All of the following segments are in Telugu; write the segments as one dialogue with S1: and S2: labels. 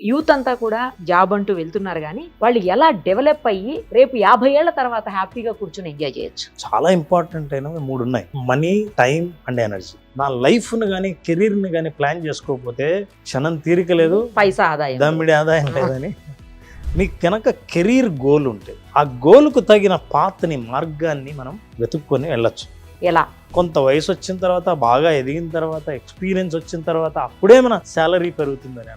S1: యూత్ అంతా కూడా జాబ్ అంటూ వెళ్తున్నారు కానీ వాళ్ళు ఎలా డెవలప్ అయ్యి రేపు 50 ఏళ్ల తర్వాత హ్యాపీగా కూర్చొని ఎంజాయ్ చేయొచ్చు.
S2: చాలా ఇంపార్టెంట్ అయినవి 3 ఉన్నాయి: మనీ, టైం అండ్ ఎనర్జీ. నా లైఫ్ను కానీ కెరీర్ని కానీ ప్లాన్ చేసుకోకపోతే క్షణం తీరిక లేదు,
S1: పైసా ఆదాయం
S2: దమ్మిడి ఆదాయం లేదని. మీకు కనుక కెరీర్ గోల్ ఉంటే ఆ గోల్కు తగిన పాత్ని, మార్గాన్ని మనం వెతుక్కొని వెళ్ళొచ్చు.
S1: ఎలా?
S2: కొంత వయసు వచ్చిన తర్వాత, బాగా ఎదిగిన తర్వాత, ఎక్స్పీరియన్స్ వచ్చిన తర్వాత అప్పుడే మన శాలరీ పెరుగుతుందని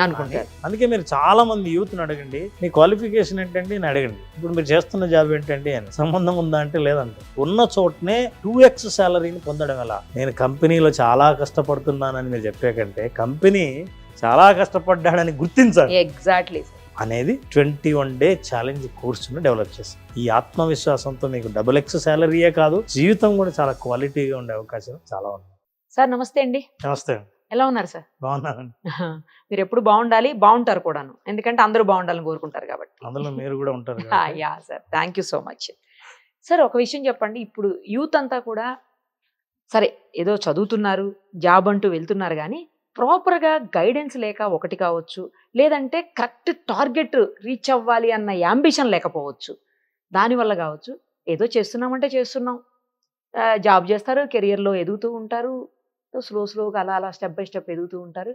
S1: అనుకుంటారు.
S2: అందుకే మీరు చాలా మంది యూత్ని అడగండి, మీ క్వాలిఫికేషన్ ఏంటండి అని అడగండి, ఇప్పుడు మీరు చేస్తున్న జాబ్ ఏంటండి అని. సంబంధం ఉందా అంటే లేదంటే. ఉన్న చోటనే 2x శాలరీని పొందడం ఎలా? నేను కంపెనీలో చాలా కష్టపడుతున్నానని మీరు చెప్పే కంటే కంపెనీ చాలా కష్టపడ్డాడని గుర్తించాలి.
S1: ఎగ్జాక్ట్లీ
S2: అనేది 21 డే ఛాలెంజ్ కోర్సును డెవలప్ చేస్తాం. ఈ ఆత్మవిశ్వాసంతో మీకు XX శాలరీయే కాదు, జీవితం కూడా చాలా క్వాలిటీగా ఉండే అవకాశం చాలా ఉంది.
S1: సార్ నమస్తే అండి.
S2: నమస్తే అండి.
S1: ఎలా ఉన్నారు సార్?
S2: బాగున్నానండి.
S1: మీరు ఎప్పుడు బాగుండాలి, బాగుంటారు కూడాను, ఎందుకంటే అందరూ బాగుండాలని కోరుకుంటారు కాబట్టి.
S2: అందులో మీరు కూడా ఉంటారు.
S1: Yeah sir, thank you so much. Sir ఒక విషయం చెప్పండి, ఇప్పుడు యూత్ అంతా కూడా సరే ఏదో చదువుతున్నారు, జాబ్ అంటూ వెళ్తున్నారు కానీ ప్రాపర్గా గైడెన్స్ లేక ఒకటి కావచ్చు, లేదంటే కరెక్ట్ టార్గెట్ రీచ్ అవ్వాలి అన్న యాంబిషన్ లేకపోవచ్చు. దానివల్ల కావచ్చు, ఏదో చేస్తున్నామంటే చేస్తున్నాం, జాబ్ చేస్తారు, కెరియర్లో ఎదుగుతూ ఉంటారు, స్లోగా అలా స్టెప్ బై స్టెప్ ఎదుగుతూ ఉంటారు,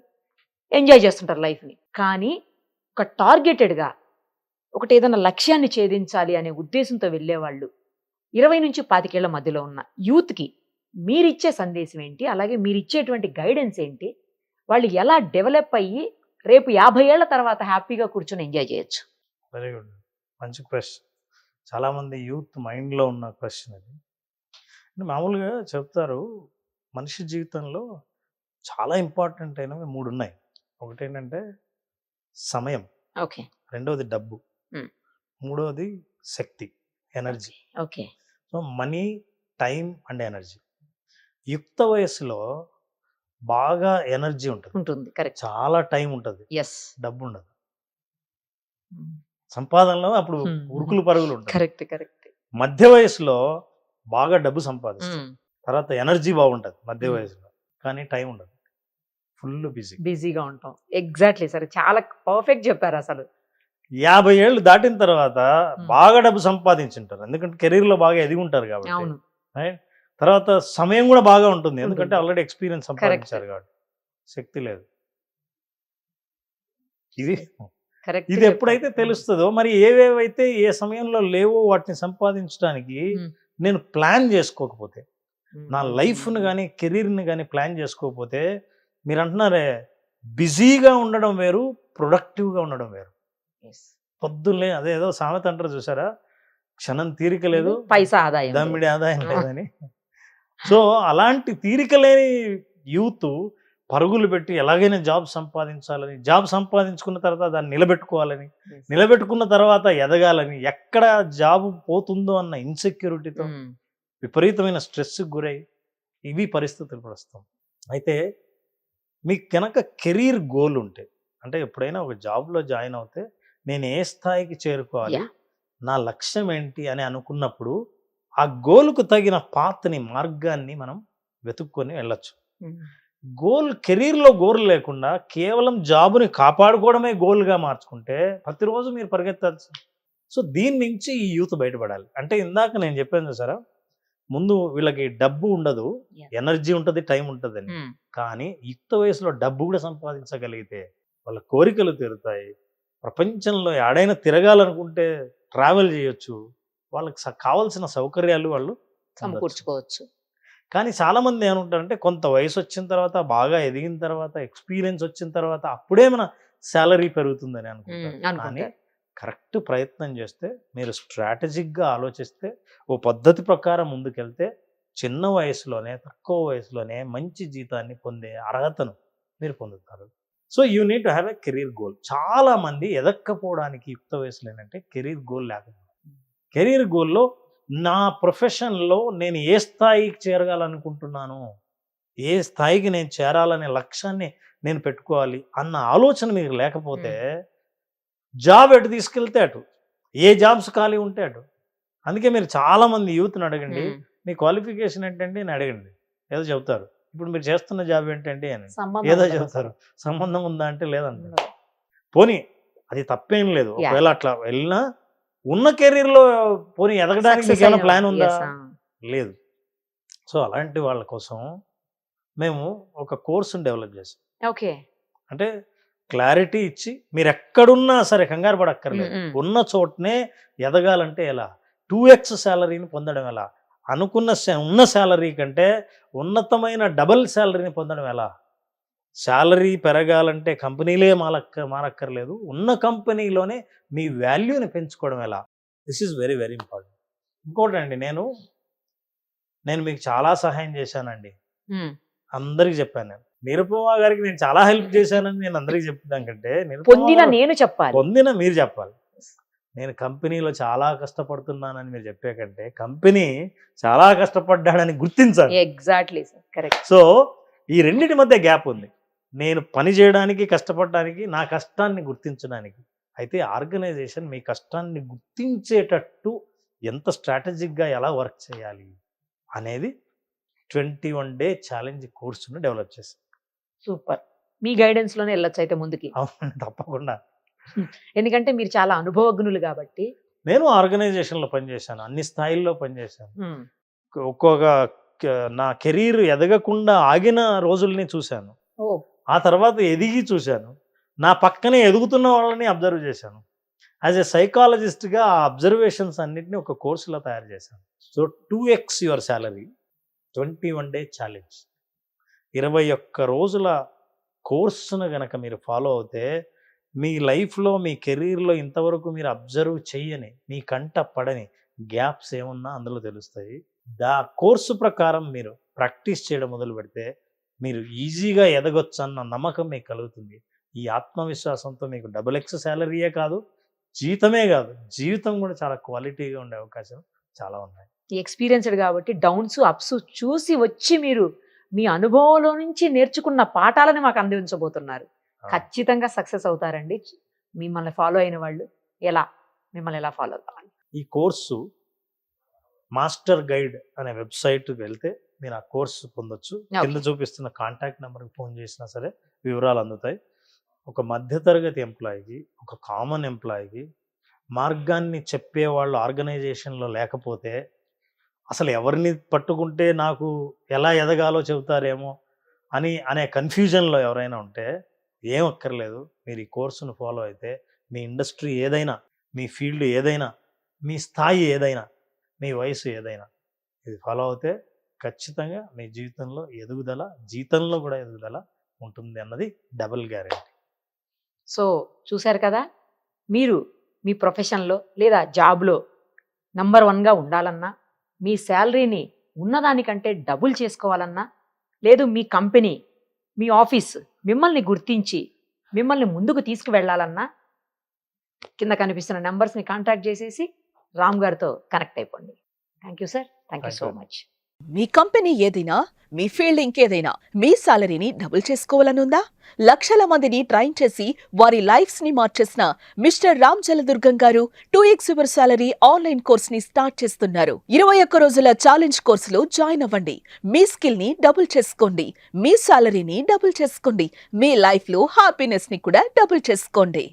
S1: ఎంజాయ్ చేస్తుంటారు లైఫ్ని. కానీ ఒక టార్గెటెడ్గా ఒకటి ఏదైనా లక్ష్యాన్ని ఛేదించాలి అనే ఉద్దేశంతో వెళ్ళేవాళ్ళు 20 నుంచి 25 ఏళ్ల మధ్యలో ఉన్న యూత్కి మీరిచ్చే సందేశం ఏంటి? అలాగే మీరిచ్చేటువంటి గైడెన్స్ ఏంటి? వాళ్ళు ఎలా డెవలప్ అయ్యి రేపు 50 ఏళ్ల తర్వాత హ్యాపీగా కూర్చొని ఎంజాయ్ చేయొచ్చు?
S2: వెరీ గుడ్, మంచి క్వశ్చన్. చాలామంది యూత్ మైండ్లో ఉన్న క్వశ్చన్ అది. మామూలుగా చెప్తారు, మనిషి జీవితంలో చాలా ఇంపార్టెంట్ అయినవి 3 ఉన్నాయి. ఒకటి ఏంటంటే సమయం,
S1: ఓకే,
S2: రెండవది డబ్బు, మూడవది శక్తి, energy.
S1: Okay.
S2: So money, time and energy. యుక్త వయసులో బాగా ఎనర్జీ ఉంటుంది,
S1: కరెక్ట్,
S2: చాలా టైం ఉంటుంది,
S1: ఎస్,
S2: డబ్బు ఉండదు. సంపాదనలో అప్పుడు ఉరుకులు పరుగులు ఉంటాయి.
S1: Correct correct.
S2: మధ్య వయసులో బాగా డబ్బు సంపాదిస్తుంది, తర్వాత ఎనర్జీ బాగుంటుంది మధ్య వయసులో, కానీ టైం ఉండదు, ఫుల్
S1: బిజీగా ఉంటాం. ఎగ్జాక్ట్లీ సార్, చాలా పర్ఫెక్ట్ చెప్పారు. అసలు
S2: 50 ఏళ్ళు దాటిన తర్వాత బాగా డబ్బు సంపాదించుంటారు, ఎందుకంటే కెరీర్లో బాగా ఎదిగి ఉంటారు కాబట్టి.
S1: అవును.
S2: రైట్. తర్వాత సమయం కూడా బాగా ఉంటుంది, ఎందుకంటే ఆల్రెడీ ఎక్స్పీరియన్స్ సంపాదించారు కాబట్టి. శక్తి లేదు. ఇది ఎప్పుడైతే తెలుస్తుందో, మరి ఏవేవైతే ఏ సమయంలో లేవో వాటిని సంపాదించడానికి నేను ప్లాన్ చేసుకోకపోతే, నా లైఫ్ను కానీ కెరీర్ని కానీ ప్లాన్ చేసుకోకపోతే, మీరు అంటున్నారే బిజీగా ఉండడం వేరు, ప్రొడక్టివ్గా ఉండడం వేరు. పొద్దున్నే అదేదో సామెత అంటారు చూసారా, క్షణం తీరిక లేదు,
S1: పైసా ఆదాయం,
S2: దమ్మిడి ఆదాయం లేదని. సో అలాంటి తీరిక లేని యూత్ పరుగులు పెట్టి ఎలాగైనా జాబ్ సంపాదించాలని, జాబ్ సంపాదించుకున్న తర్వాత దాన్ని నిలబెట్టుకోవాలని, నిలబెట్టుకున్న తర్వాత ఎదగాలని, ఎక్కడ జాబ్ పోతుందో అన్న ఇన్సెక్యూరిటీతో విపరీతమైన స్ట్రెస్కి గురై ఇవి పరిస్థితులు ప్రస్తుతం. అయితే మీకు కనుక కెరీర్ గోల్ ఉంటే, అంటే ఎప్పుడైనా ఒక జాబ్లో జాయిన్ అవుతే నేను ఏ స్థాయికి చేరుకోవాలి, నా లక్ష్యం ఏంటి అని అనుకున్నప్పుడు ఆ గోల్కు తగిన పాత్ని, మార్గాన్ని మనం వెతుక్కొని వెళ్ళొచ్చు. కెరీర్లో గోల్ లేకుండా కేవలం జాబుని కాపాడుకోవడమే గోల్గా మార్చుకుంటే ప్రతిరోజు మీరు పరిగెత్తాల్సి. సో దీని నుంచి ఈ యూత్ బయటపడాలి. అంటే ఇందాక నేను చెప్పాను చూసారా, ముందు వీళ్ళకి డబ్బు ఉండదు, ఎనర్జీ ఉంటుంది, టైం ఉంటుందని. కానీ యుక్త వయసులో డబ్బు కూడా సంపాదించగలిగితే వాళ్ళ కోరికలు తీరుతాయి, ప్రపంచంలో ఎడైనా తిరగాలనుకుంటే ట్రావెల్ చేయొచ్చు, వాళ్ళకి కావాల్సిన సౌకర్యాలు వాళ్ళు
S1: సమకూర్చుకోవచ్చు.
S2: కానీ చాలామంది ఏమంటారంటే కొంత వయసు వచ్చిన తర్వాత, బాగా ఎదిగిన తర్వాత, ఎక్స్పీరియన్స్ వచ్చిన తర్వాత అప్పుడే మన శాలరీ పెరుగుతుందని అనుకుంటారు. కానీ కరెక్ట్ ప్రయత్నం చేస్తే, మీరు స్ట్రాటజిక్గా ఆలోచిస్తే, ఓ పద్ధతి ప్రకారం ముందుకెళ్తే చిన్న వయసులోనే, తక్కువ వయసులోనే మంచి జీతాన్ని పొందే అర్హతను మీరు పొందుతారు. So you need to have a career goal. చాలామంది ఎదక్కపోవడానికి యుక్త వయసులో ఏంటంటే కెరీర్ గోల్ లేకపోతే, కెరీర్ గోల్లో నా ప్రొఫెషన్లో నేను ఏ స్థాయికి చేరగాలనుకుంటున్నాను, ఏ స్థాయికి నేను చేరాలనే లక్ష్యాన్ని నేను పెట్టుకోవాలి అన్న ఆలోచన మీకు లేకపోతే, జాబ్ ఎటు తీసుకెళ్తే అటు, ఏ జాబ్స్ ఖాళీ ఉంటే అటు. అందుకే మీరు చాలామంది యూత్ని అడగండి, మీ క్వాలిఫికేషన్ ఏంటండి అని అడగండి, ఏదో చెబుతారు. ఇప్పుడు మీరు చేస్తున్న జాబ్ ఏంటండి అని ఏదో చెబుతారు. సంబంధం ఉందా అంటే లేదంటారు. పోనీ అది తప్పేం లేదు.
S1: Yeah.
S2: ఒకవేళ అట్లా వెళ్ళినా ఉన్న కెరీర్లో పోనీ ఎదగడానికి మీకు ఏమైనా ప్లాన్ ఉందా? లేదు. సో అలాంటి వాళ్ళ కోసం మేము ఒక కోర్సును డెవలప్ చేసాం.
S1: ఓకే.
S2: అంటే క్లారిటీ ఇచ్చి మీరు ఎక్కడున్నా సరే కంగారు పడక్కర్లేదు. ఉన్న చోటనే ఎదగాలంటే ఎలా, 2x శాలరీని పొందడం ఎలా, అనుకున్న ఉన్న శాలరీ కంటే ఉన్నతమైన డబల్ శాలరీని పొందడం ఎలా, శాలరీ పెరగాలంటే కంపెనీలే మారక్కర్లేదు, ఉన్న కంపెనీలోనే మీ వాల్యూని పెంచుకోవడం ఎలా. This is very very important. ఇంకోటి అండి, నేను మీకు చాలా సహాయం చేశానండి, అందరికి చెప్పాను. నేను నిరుపమ గారికి నేను చాలా హెల్ప్ చేశానని నేను అందరికి చెప్పడం కంటే
S1: నేను చెప్పాలి,
S2: పొందిన మీరు చెప్పాలి. నేను కంపెనీలో చాలా కష్టపడుతున్నానని మీరు చెప్పే కంటే కంపెనీ చాలా కష్టపడ్డాడని గుర్తించాలి.
S1: Exactly correct.
S2: సో ఈ రెండింటి మధ్య గ్యాప్ ఉంది. నేను పని చేయడానికి కష్టపడడానికి, నా కష్టాన్ని గుర్తించడానికి. అయితే ఆర్గనైజేషన్ మీ కష్టాన్ని గుర్తించేటట్టు ఎంత స్ట్రాటజిక్గా ఎలా వర్క్ చేయాలి అనేది 21 డే ఛాలెంజ్ కోర్సును డెవలప్ చేశాను.
S1: సూపర్. మీ గైడెన్స్ లోనే వెళ్ళొచ్చు అయితే ముందుకి.
S2: అవును, తప్పకుండా.
S1: ఎందుకంటే మీరు చాలా అనుభవజ్ఞులు కాబట్టి.
S2: నేను ఆర్గనైజేషన్లో పనిచేశాను, అన్ని స్థాయిల్లో పనిచేశాను. ఒక్కొక్క నా కెరీర్ ఎదగకుండా ఆగిన రోజుల్ని చూశాను, ఆ తర్వాత ఎదిగి చూశాను, నా పక్కనే ఎదుగుతున్న వాళ్ళని అబ్జర్వ్ చేశాను. యాజ్ ఎ సైకాలజిస్ట్గా ఆ అబ్జర్వేషన్స్ అన్నిటిని ఒక కోర్సులో తయారు చేశాను. So 2x your salary 21 day challenge, 21 రోజుల కోర్సును కనుక మీరు ఫాలో అవుతే మీ లైఫ్లో, మీ కెరీర్లో ఇంతవరకు మీరు అబ్జర్వ్ చెయ్యని, మీ కంట పడని గ్యాప్స్ ఏమున్నా అందులో తెలుస్తాయి. కోర్సు ప్రకారం మీరు ప్రాక్టీస్ చేయడం మొదలు పెడితే మీరు ఈజీగా ఎదగొచ్చు అన్న నమ్మకం మీకు కలుగుతుంది. ఈ ఆత్మవిశ్వాసంతో మీకు XX శాలరీయే కాదు, జీతమే కాదు, జీవితం కూడా చాలా క్వాలిటీగా ఉండే అవకాశం చాలా ఉన్నాయి.
S1: ఎక్స్పీరియన్స్డ్ కాబట్టి డౌన్స్ అప్స్ చూసి వచ్చి మీరు మీ అనుభవంలో నుంచి నేర్చుకున్న పాఠాలని మాకు అందించబోతున్నారు. ఖచ్చితంగా సక్సెస్ అవుతారండి. మిమ్మల్ని ఫాలో అయిన వాళ్ళు మిమ్మల్ని ఎలా ఫాలో అవ్వాలి? ఈ
S2: కోర్సు మాస్టర్ గైడ్ అనే వెబ్సైట్కి వెళ్తే మీరు ఆ కోర్సు పొందొచ్చు. కింద చూపిస్తున్న కాంటాక్ట్ నెంబర్కి ఫోన్ చేసినా సరే వివరాలు అందుతాయి. ఒక మధ్యతరగతి ఎంప్లాయీకి, ఒక కామన్ ఎంప్లాయీకి మార్గాన్ని చెప్పేవాళ్ళు ఆర్గనైజేషన్లో లేకపోతే అసలు ఎవరిని పట్టుకుంటే నాకు ఎలా ఎదగాలో చెబుతారేమో అనే కన్ఫ్యూజన్లో ఎవరైనా ఉంటే ఏం అక్కర్లేదు. మీరు ఈ కోర్సును ఫాలో అయితే మీ ఇండస్ట్రీ ఏదైనా, మీ ఫీల్డ్ ఏదైనా, మీ స్థాయి ఏదైనా, మీ వయసు ఏదైనా, ఇది ఫాలో అవుతే ఖచ్చితంగా మీ జీవితంలో ఎదుగుదల, జీతంలో కూడా ఎదుగుదల ఉంటుంది అన్నది డబుల్ గ్యారెంటీ.
S1: సో చూశారు కదా, మీరు మీ ప్రొఫెషన్లో లేదా జాబ్లో నంబర్ 1గా ఉండాలన్నా, మీ శాలరీని ఉన్నదానికంటే డబుల్ చేసుకోవాలన్నా, లేదు మీ కంపెనీ, మీ ఆఫీస్ మిమ్మల్ని గుర్తించి మిమ్మల్ని ముందుకు తీసుకువెళ్ళాలన్నా, కింద కనిపిస్తున్న నెంబర్స్ని కాంటాక్ట్ చేసేసి రామ్ గారితో కనెక్ట్ అయిపోండి. Thank you sir, thank you so much.
S3: Me company ఏదైనా, మీ ఫీల్డ్ ఇంకేదైనా, మీ సాలరీని డబుల్ చేసుకోవాలనుందా? లక్షల మందిని ట్రైన్ చేసి వారి లైఫ్స్ ని మార్చేసిన మిస్టర్ రామ్ జలదుర్గం గారు 2x your salary online course ని స్టార్ట్ చేస్తున్నారు. 21 రోజుల ఛాలెంజ్ కోర్సులో జాయిన్ అవ్వండి. మీ స్కిల్ ని డబుల్ చేసుకోండి, మీ సాలరీని డబుల్ చేసుకోండి, మీ లైఫ్ లో హ్యాపీనెస్ ని కూడా డబుల్ చేసుకోండి.